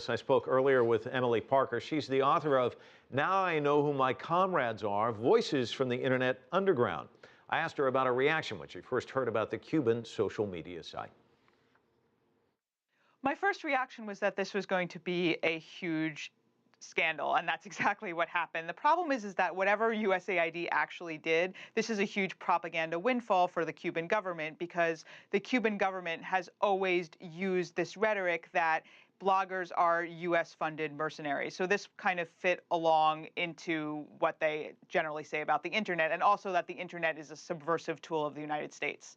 I spoke earlier with Emily Parker. She's the author of Now I Know Who My Comrades Are, Voices from the Internet Underground. I asked her about her reaction when she first heard about the Cuban social media site. My first reaction was that this was going to be a huge scandal, and that's exactly what happened. The problem is that whatever USAID actually did, this is a huge propaganda windfall for the Cuban government, because the Cuban government has always used this rhetoric that bloggers are US-funded mercenaries. So this kind of fit along into what they generally say about the internet, and also that the internet is a subversive tool of the United States.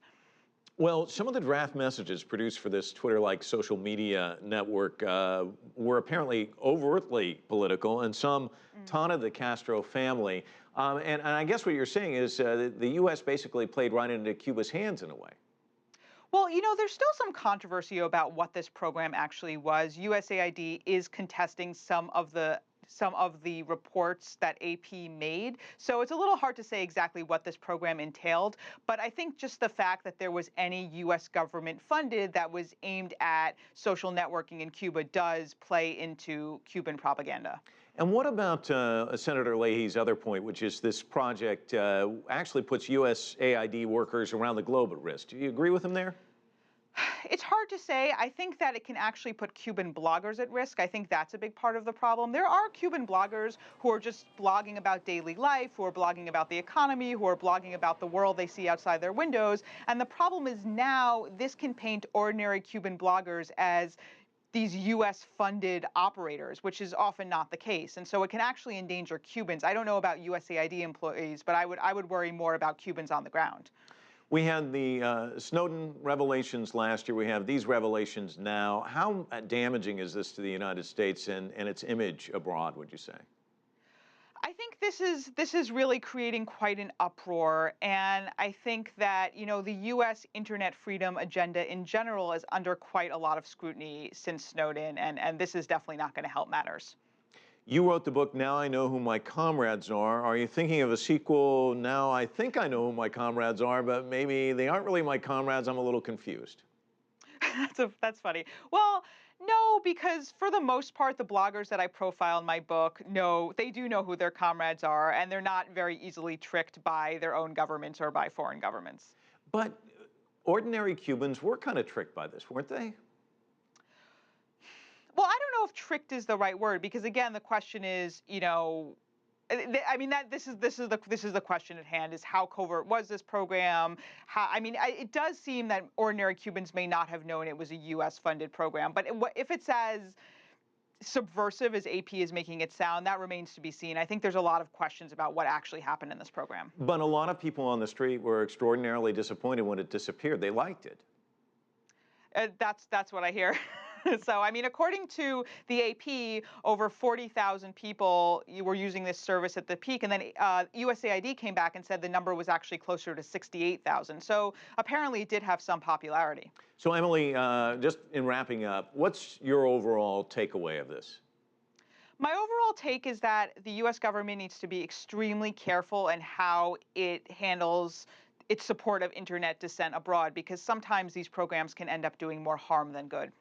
Well, some of the draft messages produced for this Twitter-like social media network were apparently overtly political, and some taunted the Castro family. And I guess what you're saying is the U.S. basically played right into Cuba's hands in a way. Well, there's still some controversy about what this program actually was. USAID is contesting some of the reports that AP made. So it's a little hard to say exactly what this program entailed. But I think just the fact that there was any U.S. government funded that was aimed at social networking in Cuba does play into Cuban propaganda. And what about Senator Leahy's other point, which is this project actually puts USAID workers around the globe at risk? Do you agree with him there? It's hard to say. I think that it can actually put Cuban bloggers at risk. I think that's a big part of the problem. There are Cuban bloggers who are just blogging about daily life, who are blogging about the economy, who are blogging about the world they see outside their windows. And the problem is now this can paint ordinary Cuban bloggers as these US-funded operators, which is often not the case. And so it can actually endanger Cubans. I don't know about USAID employees, but I would worry more about Cubans on the ground. We had the Snowden revelations last year. We have these revelations now. How damaging is this to the United States and its image abroad, would you say? I think this is really creating quite an uproar, and I think that the U.S. internet freedom agenda in general is under quite a lot of scrutiny since Snowden, and this is definitely not going to help matters. You wrote the book, Now I Know Who My Comrades Are. Are you thinking of a sequel, Now I Think I Know Who My Comrades Are, but maybe they aren't really my comrades? I'm a little confused. That's funny. Well, no, because for the most part, the bloggers that I profile in my book know they do know who their comrades are, and they're not very easily tricked by their own governments or by foreign governments. But ordinary Cubans were kind of tricked by this, weren't they? Well, I don't know if tricked is the right word, because again, the question is, I mean that this is the question at hand: is how covert was this program? It does seem that ordinary Cubans may not have known it was a U.S. funded program, but if it's as subversive as AP is making it sound, that remains to be seen. I think there's a lot of questions about what actually happened in this program. But a lot of people on the street were extraordinarily disappointed when it disappeared. They liked it. That's what I hear. So, I mean, according to the AP, over 40,000 people were using this service at the peak, and then USAID came back and said the number was actually closer to 68,000. So apparently it did have some popularity. So, Emily, just in wrapping up, what's your overall takeaway of this? My overall take is that the U.S. government needs to be extremely careful in how it handles its support of internet dissent abroad, because sometimes these programs can end up doing more harm than good.